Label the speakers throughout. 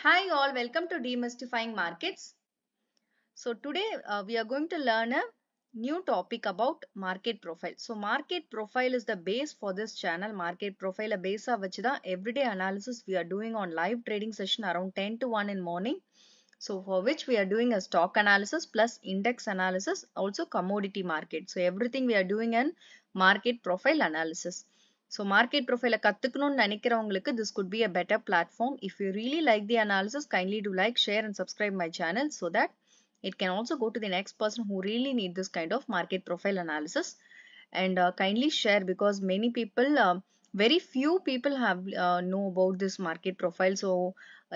Speaker 1: Hi all, welcome to Demystifying Markets. So today we are going to learn a new topic about market profile. So market profile is the base for this channel. Market profile base vachida everyday analysis we are doing on live trading session around 10 to 1 in morning. So for which we are doing a stock analysis plus index analysis, also commodity market. So everything we are doing an market profile analysis. So market profile கத்துக்கணும்னு நினைக்கிறவங்களுக்கு this could be a better platform. If you really like the analysis, kindly do like, share and subscribe my channel so that it can also go to the next person who really need this kind of market profile analysis. And kindly share because many people, very few people have know about this market profile. So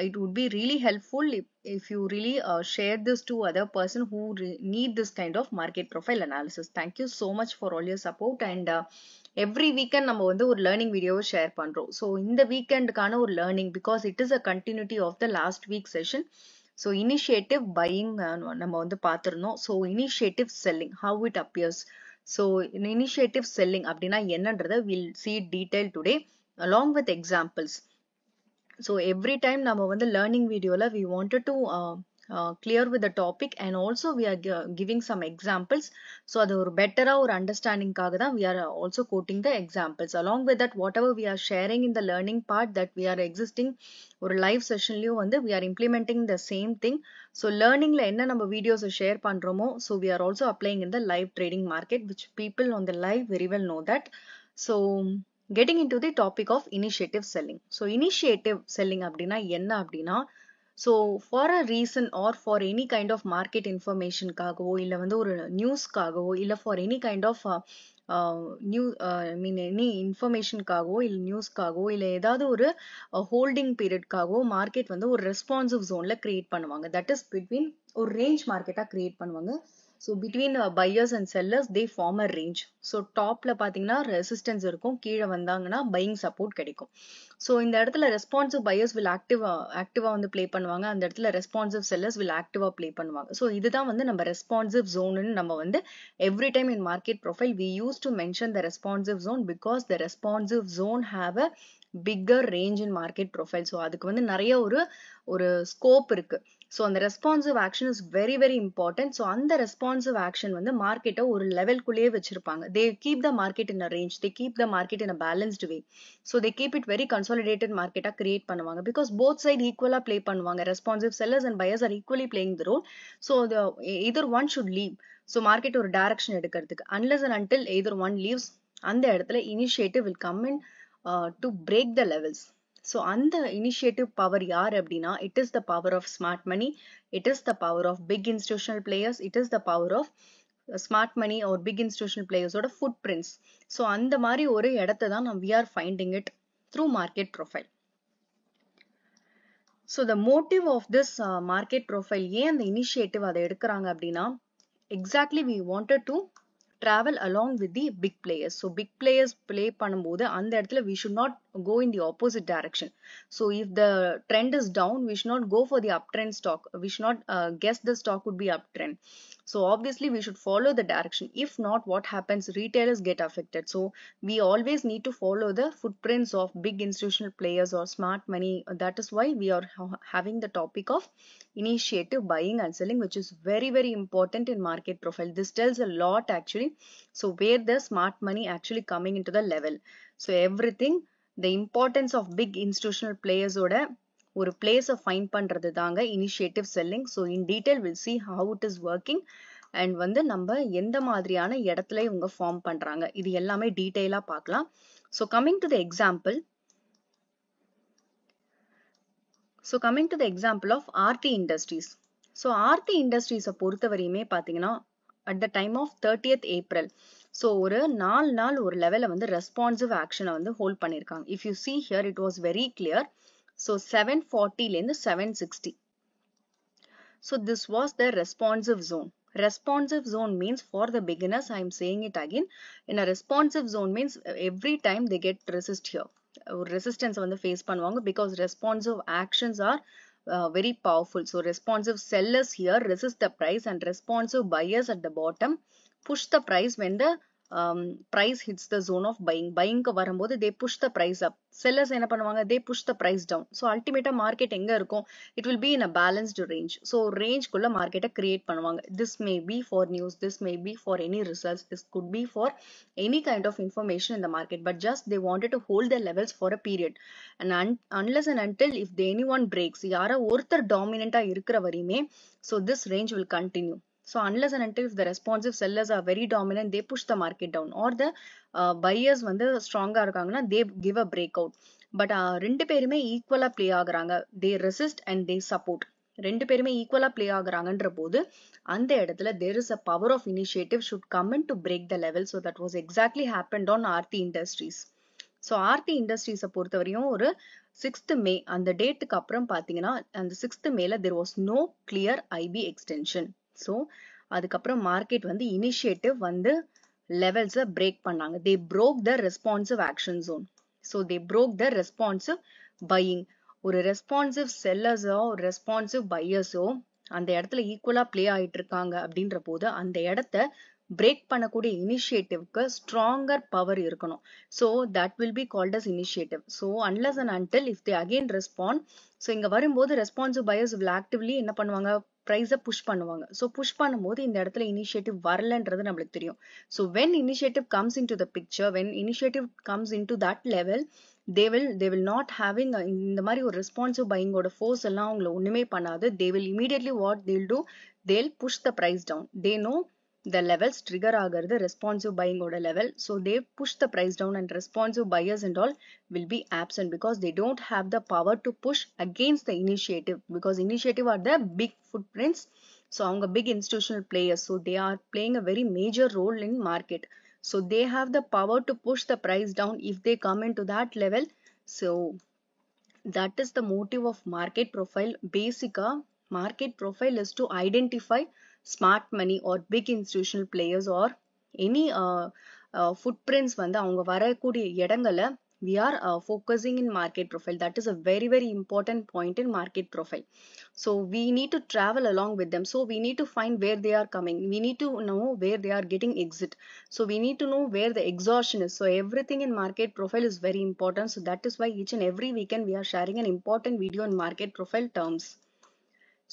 Speaker 1: it would be really helpful if you really share this to other person who need this kind of market profile analysis. Thank you so much for all your support. And every weekend நம்ம வந்து ஒரு learning video share பண்றோம். So இந்த weekendக்கான ஒரு learning because it is a continuity of the last week session. So initiative buying நம்ம வந்து பார்த்திருந்தோம். So initiative selling, how it appears. So in initiative selling அப்படின்னா என்னன்றதை we'll see detail today along with examples. So every time நம்ம வந்து learning videoல we wanted to clear with the topic and also we are giving some examples. So அது ஒரு better ஒரு understanding காக தான் we are also quoting the examples. Along with that, whatever we are sharing in the learning part that we are existing ஒரு live sessionலயும் வந்து we are implementing the same thing. So learningல என்ன நம்ம videos share பண்றோமோ, so we are also applying in the live trading market, which people on the live very well know that. So getting into the topic of initiative selling. So initiative selling அப்படின்னா என்ன அப்படின்னா, so for a reason or for any kind of market information காகவோ இல்ல வந்து ஒரு நியூஸ்க்காகவோ இல்ல for any kind of I mean any information காகவோ இல்ல நியூஸ்க்காகவோ இல்ல ஏதாவது ஒரு holding period காகவோ மார்க்கெட் வந்து ஒரு ரெஸ்பான்சிவ் ஜோன்ல கிரியேட் பண்ணுவாங்க. தட் இஸ் பிட்வீன் ஒரு ரேஞ்ச் மார்க்கெட்டா கிரியேட் பண்ணுவாங்க. So between buyers and sellers they form a range. So topல பாத்தீங்கன்னா resistance இருக்கும், கீழே வந்தாங்கன்னா buying support கிடைக்கும். So இந்த இடத்துல responsive buyers will active வந்து play பண்ணுவாங்க, அந்த இடத்துல responsive sellers will active play பண்ணுவாங்க. So இதுதான் வந்து நம்ம responsive zone ன்னு நம்ம வந்து every time in market profile we used to mention the responsive zone because the responsive zone have a bigger range in market profile. So அதுக்கு வந்து நிறைய ஒரு scope இருக்கு. So அந்த responsive action is very very important. So அந்த responsive action வந்து மார்க்கெட்டை ஒரு லெவல்குள்ளேயே வச்சிருப்பாங்க. They keep the market in a range, they keep the market in a balanced way. So they keep it very consolidated market create பண்ணுவாங்க because both side equal play பண்ணுவாங்க. Responsive sellers and buyers are equally playing the role. So either one should leave. So market ஒரு direction எடுக்கிறதுக்கு unless and until either one leaves, அந்த இடத்துல initiative will come in to break the levels. So அந்த initiative power யார் அப்படின்னா, it is the power of smart money, it is the power of big institutional players, it is the power of smart money or big institutional players ஓட footprints. So அந்த மாதிரி ஒரு இடத்தை தான் we are finding it through market profile. So the motive of this market profile, ஏன் அந்த initiative அதை எடுக்கிறாங்க அப்படின்னா, exactly we wanted to travel along with the big players. So big players play பண்ணும்போது அந்த இடத்துல we should not go in the opposite direction. So if the trend is down, we should not go for the uptrend stock. We should not guess the stock would be uptrend. So obviously we should follow the direction. If not, what happens? Retailers get affected. So we always need to follow the footprints of big institutional players or smart money. That is why we are having the topic of initiative buying and selling, which is very very important in market profile. This tells a lot actually. So where the smart money actually coming into the level. So everything, the importance of big institutional players ஓட ஒரு place find பண்றது தாங்க initiative selling. So in detail we'll see how it is working and வந்து நம்ம எந்த மாதிரியான இடத்துல இவங்க ஃபார்ம் பண்றாங்க, இது எல்லாமே டீடைலா பார்க்கலாம். So coming to the example, of Aarti Industries. So Aarti Industries பொறுத்தவரையுமே பாத்தீங்கன்னா at the time of 30th April, so ஒரு 4 நாள் ஒரு லெவல்ல வந்து ரெஸ்பான்சிவ் ஆக்ஷனை வந்து ஹோல்ட் பண்ணிருக்காங்க. If you see here, it was very clear. So 740 ல இருந்து 760. So this was the responsive zone. Responsive zone means, for the beginners I am saying it again, in a responsive zone means every time they get resist here, resistance வந்து face பண்ணுவாங்க because responsive actions are very powerful. So responsive sellers here resist the price and responsive buyers at the bottom push the price when the price hits the zone of buying. Buying க்கு வரும்போது they push the price up. Sellers என்ன பண்ணுவாங்க? They push the price down. So ultimate market எங்க இருக்கும்? It will be in a balanced range. So range குள்ள market create பண்ணுவாங்க. This may be for news. This may be for any results. This could be for any kind of information in the market. But just they wanted to hold their levels for a period. And unless and until if anyone breaks, யாரா ஒருத்தர் dominant இருக்கிற வரையுமே, so this range will continue. So unless and until if the responsive sellers are very dominant, they push the market down, or the buyers வந்து ஸ்ட்ராங்கா இருக்காங்கன்னா they give a breakout. But ரெண்டு பேருமே ஈக்குவலா ப்ளே ஆகுறாங்க, they resist and they support. ரெண்டு பேருமே ஈக்குவலா ப்ளே ஆகுறாங்கன்ற போது அந்த இடத்துல there is a power of initiative should come in to break the level. So that was exactly happened on Aarti Industries. So Aarti Industries பொறுத்தவரையும் ஒரு 6th May அந்த டேட்டுக்கு அப்புறம் பாத்தீங்கன்னா அந்த 6th Mayல there was no clear IB extension. So அதுக்கப்புறம் market வந்து initiative வந்து லெவல்ஸை பிரேக் பண்ணாங்க. they broke the responsive action zone. So they broke the responsive buying. ஒரு ரெஸ்பான்சிவ் செல்லர்ஸோ ஒரு ரெஸ்பான்சிவ் பையர்ஸோ அந்த இடத்துல ஈக்குவலா பிளே ஆயிட்டு இருக்காங்க அப்படின்ற போது அந்த இடத்த பிரேக் பண்ணக்கூடிய இனிஷியேட்டிவ்க்கு ஸ்ட்ராங்கர் பவர் இருக்கணும். So that will be called as initiative. So unless and until if they again respond, so இங்க வரும்போது ரெஸ்பான்சிவ் பையர்ஸ் வில் ஆக்டிவ்லி என்ன பண்ணுவாங்க? ப்ரைஸை புஷ் பண்ணுவாங்க. ஸோ புஷ் பண்ணும்போது இந்த இடத்துல இனிஷியேட்டிவ் வரலன்றது நம்மளுக்கு தெரியும். So when initiative comes in to the picture, when initiative comes in to that level, they will not having இந்த மாதிரி ஒரு ரெஸ்பான்சிவ் பையிங்கோட ஃபோர்ஸ் எல்லாம் அவங்களை ஒண்ணுமே பண்ணாது. they will immediately what they'll do, they'll push the price down. they know the levels trigger ஆகிறது responsive பையிங்கோட level. so they push the price down and responsive buyers and all will be absent because they don't have the power to push against the initiative, because initiative are the big footprints. so அவங்க big institutional players, so they are playing a very major role in market. So they have the power to push the price down if they come into that level. So that is the motive of market profile. Basically, market profile is to identify smart money or big institutional players or any footprints வந்து அவங்க வரக்கூடிய இடங்களை we are focusing in market profile. That is a very very important point in market profile. So we need to travel along with them. So we need to find where they are coming. We need to know where they are getting exit. So we need to know where the exhaustion is. So everything in market profile is very important. So that is why each and every weekend we are sharing an important video on market profile terms.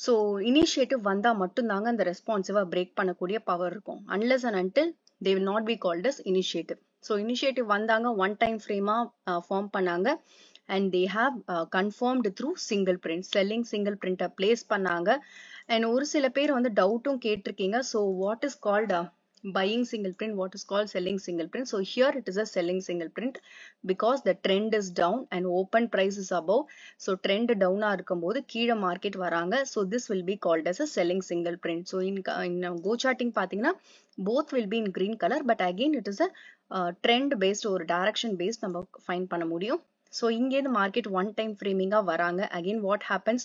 Speaker 1: So initiative வந்தா மட்டும்தாங்க அந்த ரெஸ்பான்சிவா break பண்ணக்கூடிய power இருக்கும். unless and until they will not be called as initiative. So initiative வந்தாங்க, one time frame form பண்ணாங்க, and they have confirmed through single print, selling single print place பண்ணாங்க. and ஒரு சில பேர் வந்து டவுட்டும் கேட்டிருக்கீங்க. so what is called buying single print, what is called selling single print? So here it is a selling single print because the trend is down and open price is above. So trend down இருக்கும்போது கீழே market வராங்க. so this will be called as a selling single print. so in go charting பாத்தீங்கன்னா both will be in green color, but again it is a trend based or direction based நம்ம find பண்ண முடியும். so இங்கே இந்த market one time framing வராங்க. again what happens,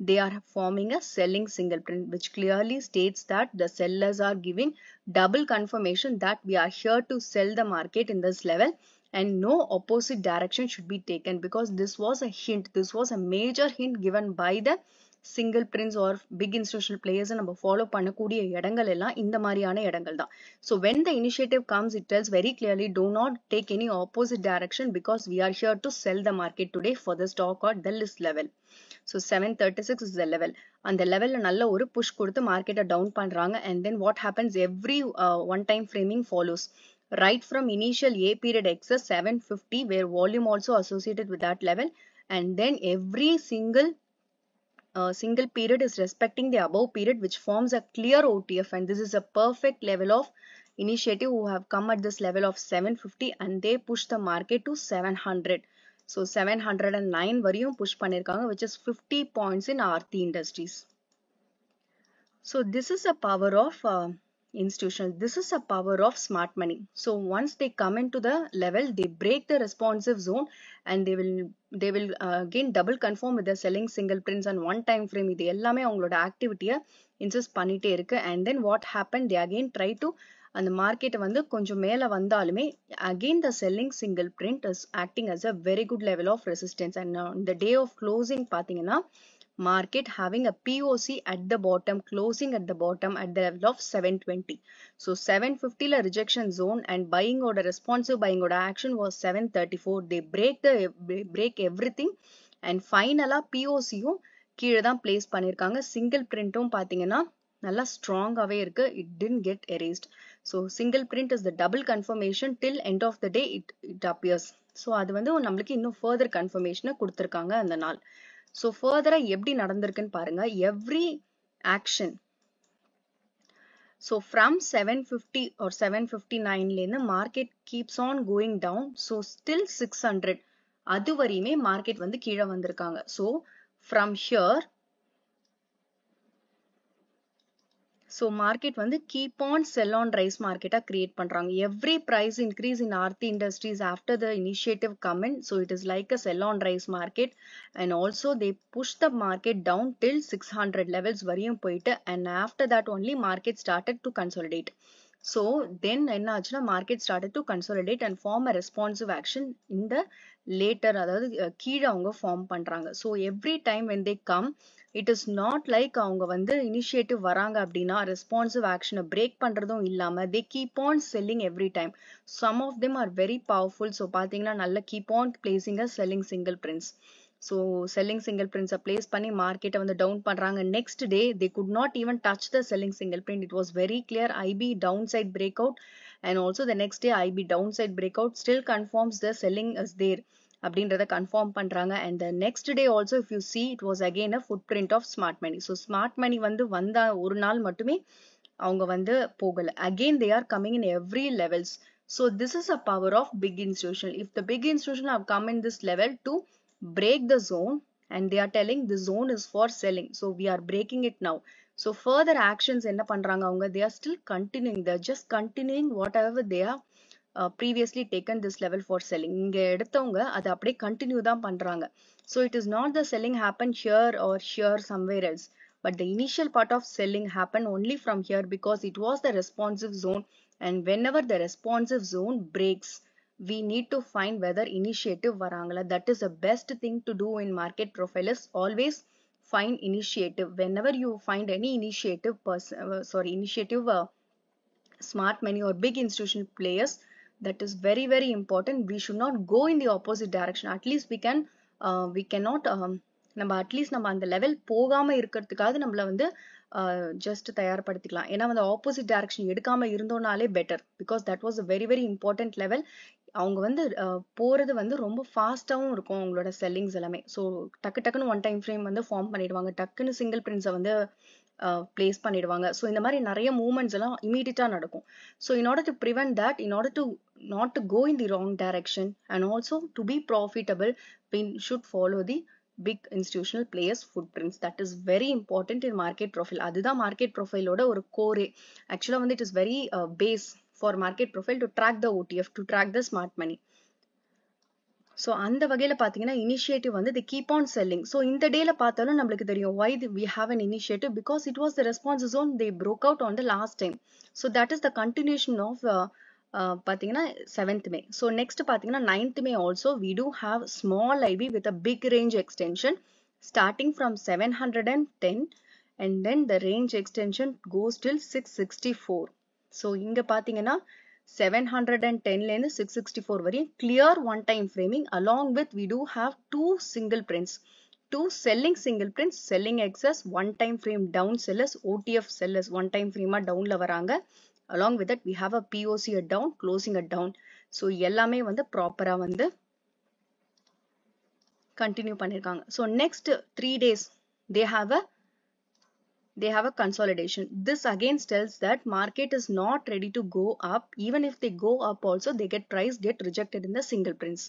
Speaker 1: they are forming a selling single print which clearly states that the sellers are giving double confirmation that we are here to sell the market in this level and no opposite direction should be taken, because this was a hint, this was a major hint given by the single prints or big institutional players. நம்ம follow பண்ணக்கூடிய இடங்கள் எல்லாம் இந்த மாதிரியான இடங்கள் தான். so when the initiative comes, it tells very clearly do not take any opposite direction because we are here to sell the market today for the stock or the list level. so 736 is the level. அந்த லெவல்ல நல்ல ஒரு push கொடுத்து மார்க்கெட்டை down பண்றாங்க. and then what happens, every one time framing follows right from initial A period excess 750 where volume also associated with that level, and then every single period is respecting the above period which forms a clear OTF, and this is a perfect level of initiative who have come at this level of 750 and they push the market to 700. so 709 வரையும் push பண்ணிருக்காங்க, which is 50 points in Aarti Industries. so this is a power of institutional, this is a power of smart money. so once they come into the level, they break the responsive zone and they will again double confirm with the selling single prints and one time frame. இது எல்லாமே அவங்களோட ஆக்டிவிட்டியை insist பண்ணிட்டே இருக்கு. and then what happened, they again try to அந்த market வந்து கொஞ்சம் மேல வந்தாலுமே again the selling single print is acting as a very good level of resistance. and the day of closing பாத்தீங்கன்னா market having a POC at the bottom, closing at the bottom at the level of 720. So 750 la rejection zone and buying order, responsive buying order action was 734. They break everything and finally POC யும் கீழ தான் place பண்ணிருக்காங்க. single print உம் பாத்தீங்கன்னா நல்லா strong ஆவே இருக்கு. it didn't get erased. So single print is the double confirmation till end of the day it appears. So அது வந்து நம்மளுக்கு இன்னும் further confirmation கொடுத்திருக்காங்க அந்த நாள். So further எப்படி நடந்திருக்குன்னு பாருங்க. every action, so from 750 or 759 ல இருந்து market keeps on going down. So still 600 அது வரையுமே market வந்து கீழ வந்திருக்காங்க. So from here, so market வந்து keep on sell on rise market create பண்றாங்க. every price increase in Aarti Industries after the initiative come in, so it is like a sell on rise market, and also they push the market down till 600 levels வரையும் போயிட்டு, and after that only market started to consolidate. So then என்ன ஆச்சுன்னா market started to consolidate and form a responsive action in the later, அதாவது கீழ அவங்க form பண்றாங்க. So every time when they come, it is not like அவங்க வந்து initiative வராங்க அப்படின்னா responsive action break பண்றதும் இல்லாம they keep on selling every time. Some of them are very powerful. So பாத்தீங்கன்னா நல்ல keep on placing a selling single prints. So selling single prints place பண்ணி market வந்து down பண்றாங்க. next day they could not even touch the selling single print. It was very clear IB downside breakout, and also the next day IB downside breakout still confirms the selling is there அப்படின்றத confirm பண்றாங்க. and the next day also if you see, it was again a footprint of smart money. so smart money வந்து வந்தா ஒரு நாள் மட்டுமே அவங்க வந்து போகல. again they are coming in every levels. so this is a power of big institution. if the big institution have come in this level to break the zone, and they are telling the zone is for selling, so we are breaking it now. so further actions என்ன பண்றாங்க அவங்க, they are still continuing, they are just continuing whatever they are previously taken this level for selling. இங்க எடுத்தவங்க அதை அப்படியே continue தான் பண்றாங்க. so it is not the selling happen here or here somewhere else, but the initial part of selling happened only from here because it was the responsive zone, and whenever the responsive zone breaks, we need to find whether initiative varangala. that is the best thing to do in market profile is always find initiative. whenever you find any initiative smart money or big institutional players, that is very very important. we should not go in the opposite direction. at least we cannot நம்ம at least நம்ம அந்த level போகாம இருக்கிறதுக்காக நம்மள வந்து just தயார்படுத்திக்கலாம். ஏன்னா வந்து opposite direction எடுக்காம இருந்தோம்னாலே better, because that was a very very important level. அவங்க வந்து போறது வந்து ரொம்ப ஃபாஸ்டாவும் இருக்கும் அவங்களோட செல்லிங்ஸ் எல்லாமே. ஸோ டக்கு டக்குன்னு ஒன் டைம் ஃப்ரேம் வந்து ஃபார்ம் பண்ணிடுவாங்க, டக்குன்னு சிங்கிள் பிரிண்ட்ஸை வந்து பிளேஸ் பண்ணிடுவாங்க. ஸோ இந்த மாதிரி நிறைய மூவ்மெண்ட்ஸ் எல்லாம் இமீடியட்டா நடக்கும். So in order to prevent that, in order to not to go in the wrong direction, and also to be profitable, we should follow the big institutional players footprints. that is very important in market profile. அதுதான் market profile ஓட ஒரு core. actually வந்து it is very base for market profile to track the OTF, to track the smart money. so அந்த வகையில பாத்தீங்கன்னா initiative வந்து they keep on selling. so இந்த டேல பார்த்தாலும் நம்மளுக்கு தெரியும் why we have an initiative, because it was the response zone they broke out on the last time. so that is the continuation of பாத்தீங்கன்னா 7th May. so next பாத்தீங்கன்னா 9th May also we do have small IB with a big range extension starting from 710, and then the range extension goes till 664. so இங்க பாத்தீங்கன்னா 710 ல இருந்து 664 வரையும் clear one time framing, along with we do have two single prints, two selling single prints, selling excess, one time frame down sellers, OTF sellers one time frame down ல வராங்க. along with that we have a POC a down, closing a down. so எல்லாமே வந்து ப்ராப்பரா வந்து continue பண்ணிருக்காங்க. so next 3 days they have a consolidation. this again tells that market is not ready to go up. even if they go up also, they get rejected in the single prints.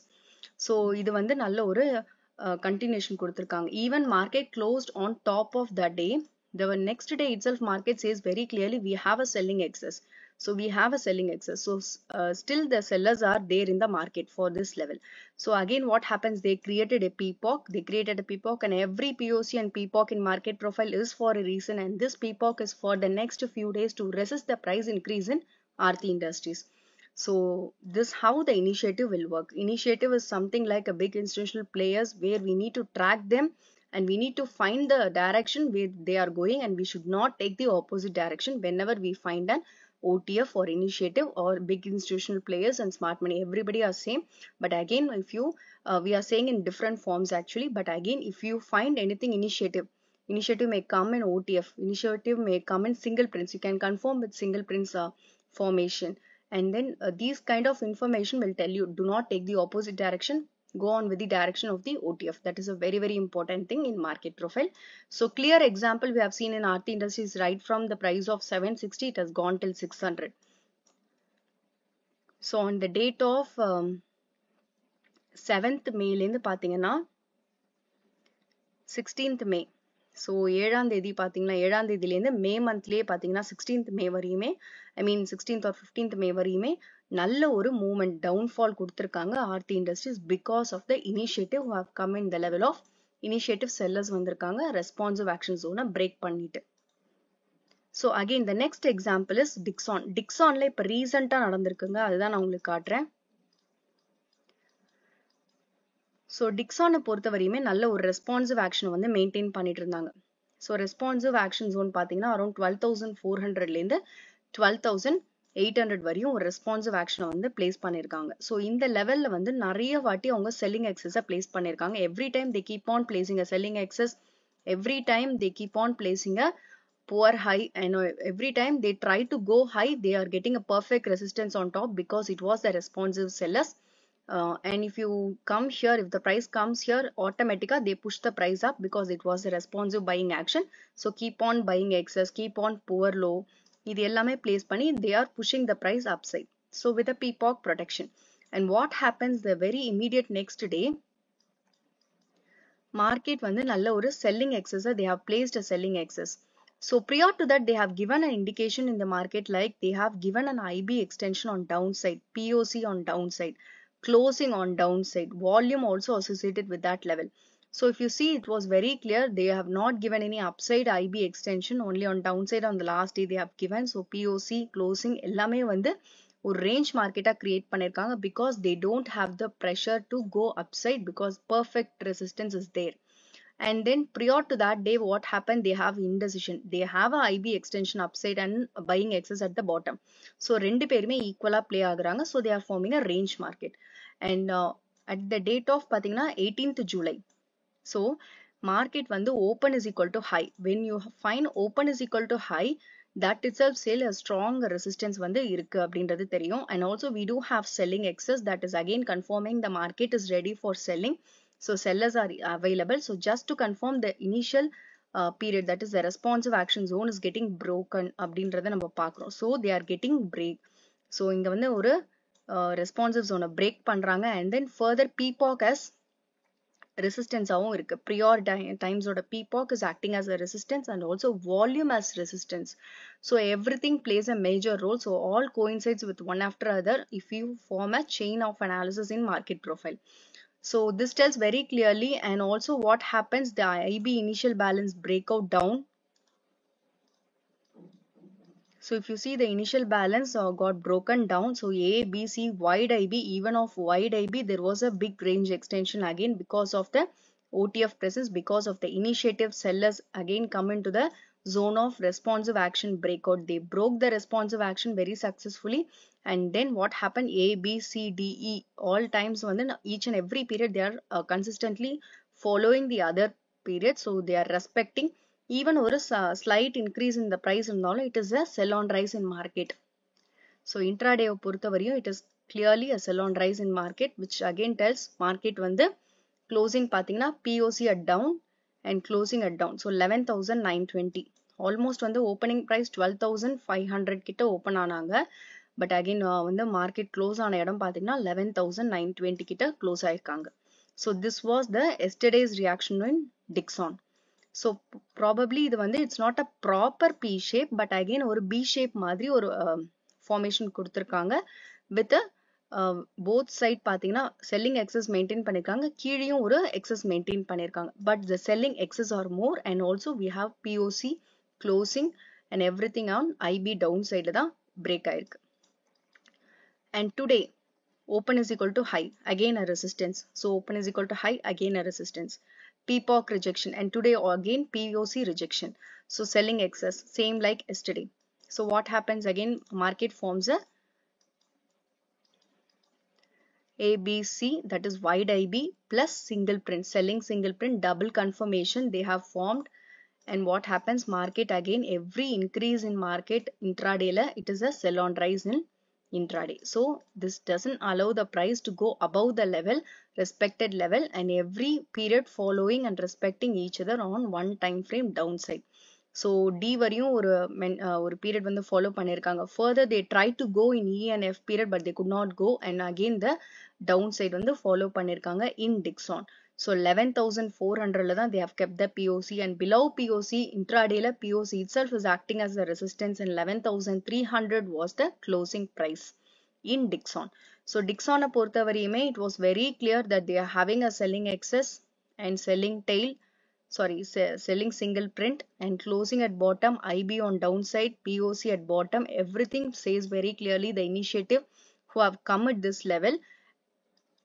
Speaker 1: so இது வந்து நல்ல ஒரு continuation கொடுத்திருக்காங்க. even market closed on top of that day, the next day itself market says very clearly we have a selling excess. so we have a selling excess. so still the sellers are there in the market for this level. so again what happens, they created a PPOC, and every POC and PPOC in market profile is for a reason, and this PPOC is for the next few days to resist the price increase in Aarti Industries. so this how the initiative will work. initiative is something like a big institutional players where we need to track them and we need to find the direction where they are going, and we should not take the opposite direction whenever we find an OTF or initiative or big institutional players and smart money. Everybody are same, but again if you we are saying in different forms actually, but again if you find anything initiative may come in OTF, initiative may come in single prints, you can confirm with single prints formation, and then these kind of information will tell you do not take the opposite direction, go on with the direction of the OTF. That is a very, very important thing in market profile. So clear example we have seen in Aarti Industries, right from the price of 760 it has gone till 600. So on the date of 7th May லேந்து பாத்தீங்கன்னா 16th May, so 7ஆம் தேதி பார்த்தீங்கன்னா 7ஆம் தேதியிலேருந்து மே மந்த்லேயே பார்த்தீங்கன்னா 16th May வரையுமே, ஐ மீன் 16th or 15th May வரையுமே நல்ல ஒரு மூவ்மெண்ட் டவுன்ஃபால் கொடுத்துருக்காங்க Aarti Industries because of the initiative how come in the level of initiative sellers வந்திருக்காங்க ரெஸ்பான்சிவ் ஆக்ஷன் ஜோனை பிரேக் பண்ணிட்டு. So again the next example is Dixon. டிக்ஸான்ல இப்போ ரீசெண்டாக நடந்திருக்குங்க, அதுதான் நான் உங்களுக்கு காட்டுறேன். ஸோ டிக்ஸானை பொறுத்த வரையுமே நல்ல ஒரு ரெஸ்பான்சிவ் ஆக்ஷனை வந்து மெயின்டைன் பண்ணிட்டு இருந்தாங்க. ஸோ ரெஸ்பான்சிவ் ஆக்ஷன் ஜோன் பார்த்தீங்கன்னா அரௌண்ட் 12,400லேருந்து 12,800 வரையும் ஒரு ரெஸ்பான்சிவ் ஆக்ஷனை வந்து பிளேஸ் பண்ணியிருக்காங்க. ஸோ இந்த லெவலில் வந்து நிறைய வாட்டி அவங்க செல்லிங் எக்ஸஸை பிளேஸ் பண்ணியிருக்காங்க. Every time they keep on placing a selling excess, every time they keep on placing a poor high, and every time they try to go high they are getting a perfect resistance on top because it was the responsive sellers. And if you come here, if the price comes here, automatically they push the price up because it was a responsive buying action. So keep on buying excess, keep on poor low, இது எல்லாமே place பண்ணி they are pushing the price upside, so with a PPOC protection. And what happens the very immediate next day, market வந்து நல்ல ஒரு selling excess, they have placed a selling excess. So prior to that they have given an indication in the market, like they have given an IB extension on downside, POC on downside, closing on downside, volume also associated with that level. So if you see, it was very clear they have not given any upside IB extension, only on downside on the last day they have given. So POC closing எல்லாமே வந்து ஒரு range market create பண்ணிருக்காங்க because they don't have the pressure to go upside because perfect resistance is there. And then prior to that day what happened, they have indecision, they have a IB extension upside and buying excess at the bottom. So ரெண்டு பேருமே ஈக்குவலா play ஆகுறாங்க. So they are forming a range market. And at the date of பாத்தீங்கன்னா 18th July, so market வந்து open is equal to high. When you find open is equal to high, that itself say a strong resistance வந்து இருக்கு அப்படின்றது தெரியும். And also we do have selling excess, that is again confirming the market is ready for selling. So sellers are available. So just to confirm the initial period, that is the responsive action zone is getting broken அப்படின்றத நம்ம பார்க்கிறோம். So they are getting break. So இங்க வந்து ஒரு responsive zone break பண்றாங்க, and then further PPOC as resistance ஆவும் இருக்கு. Prior times oda PPOC is acting as a resistance and also volume as resistance. So everything plays a major role. So all coincides with one after other if you form a chain of analysis in market profile. So this tells very clearly. And also what happens, the IB initial balance breakout down. So if you see the initial balance got broken down. So A, B, C, wide IB, even of wide IB, there was a big range extension again because of the OTF presence, because of the initiative sellers again come into the zone of responsive action breakout. They broke the responsive action very successfully. And then what happened, A, B, C, D, E, all times within each and every period they are consistently following the other period. So they are respecting. Even or a slight increase in the price இருந்தாலும் it is a sell on rise in market. So intraday பொறுத்தவரையும் it is clearly a sell on rise in market, which again tells market வந்து closing பாத்தீங்கன்னா POC at down and closing at down. So 11,920, almost வந்து opening price 12,500 கிட்ட open ஆனாங்க. But again வந்து market close ஆன இடம் பாத்தீங்கன்னா 11,920 கிட்ட close ஆயிருக்காங்க. So this was the yesterday's reaction in Dixon. So probably இது வந்து it's not a proper P shape, but again ஒரு B shape மாதிரி ஒரு formation கொடுத்திருக்காங்க with a both side பாத்தீங்கன்னா selling excess maintain பண்ணிருக்காங்க, கீழேயும் ஒரு excess maintain பண்ணிருக்காங்க. But the selling excess are more, and also we have POC closing and everything on IB downside தான் break ஆயிருக்கு. And today open is equal to high, again a resistance. So open is equal to high, again a resistance. PPOC rejection, and today again POC rejection. So selling excess, same like yesterday. So what happens again? Market forms a ABC, that is wide IB plus single print, selling single print, double confirmation they have formed. And what happens? Market again, every increase in market intraday la, it is a sell on rise in intraday. So this doesn't allow the price to go above the level, respected level, and every period following and respecting each other on one time frame downside. So D வரையும் ஒரு period வந்து follow பண்ணிருக்காங்க. Further they tried to go in E and F period but they could not go, and again the downside வந்து follow பண்ணிருக்காங்க in Dixon. So 11,400 la they have kept the POC, and below POC intraday la POC itself is acting as a resistance, and 11,300 was the closing price in Dixon. So Dixon பொறுத்தவரையுமே it was very clear that they are having a selling excess and selling tail, selling single print, and closing at bottom, IB on downside, POC at bottom. Everything says very clearly the initiative who have come at this level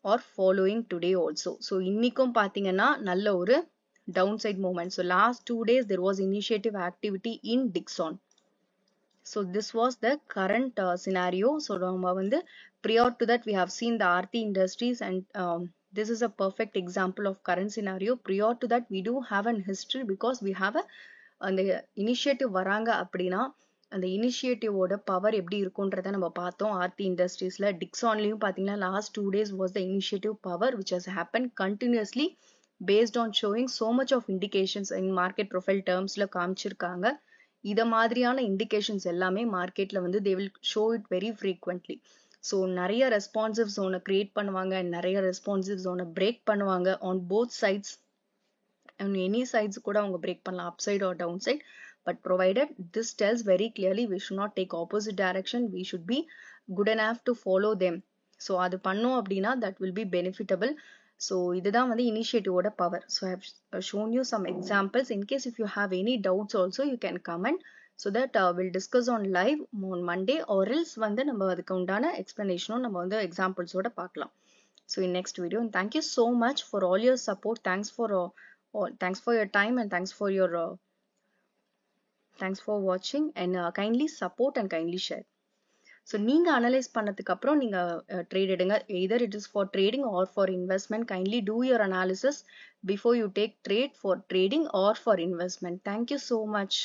Speaker 1: or following today also. So இன்னிக்கும் பாத்தீங்கன்னா நல்ல ஒரு downside movement. So last 2 days there was initiative activity in Dixon. So this was the current scenario. So நம்ம வந்து prior to that we have seen the Aarti Industries, and this is a perfect example of current scenario. Prior to that we do have an history because we have a அந்த initiative வராங்க அப்படின்னா அந்த இனிஷியேட்டிவோட power எப்படி இருக்குன்றத நம்ம பார்த்தோம் ஆர்த்தி இண்டஸ்ட்ரீஸ்ல. டிக்ஸான்லயும் பாத்தீங்கன்னா last 2 days was the initiative power which has happened continuously based on showing so much of indications in market profile termsல காமிச்சிருக்காங்க. இத மாதிரியான இண்டிகேஷன்ஸ் எல்லாமே மார்க்கெட்ல வந்து they will show it very frequently. So நிறைய ரெஸ்பான்சிவ் ஜோனை கிரியேட் பண்ணுவாங்க, நிறைய ரெஸ்பான்சிவ் ஜோனை பிரேக் பண்ணுவாங்க on both sides. On any sides கூட அவங்க break பண்ணலாம், upside or downside, but provided this tells very clearly we should not take opposite direction, we should be good enough to follow them. So அது பண்ணோம் அப்படின்னா that will be benefitable. So இதுதான் வந்து initiative ஓட power. So I have shown you some examples. In case if you have any doubts also you can comment, so that we'll discuss on live on Monday, or else வந்து நம்ம அதுக்கு உண்டான explanation நம்ம வந்து examples ஓட பார்க்கலாம். So in next video, and thank you so much for all your support. Thanks for your time, and thanks for watching, and kindly support and kindly share. So நீங்க analyse பண்ணதுக்கு அப்புறம் நீங்க trade எடுங்க, either it is for trading or for investment. Kindly do your analysis before you take trade for trading or for investment. Thank you so much.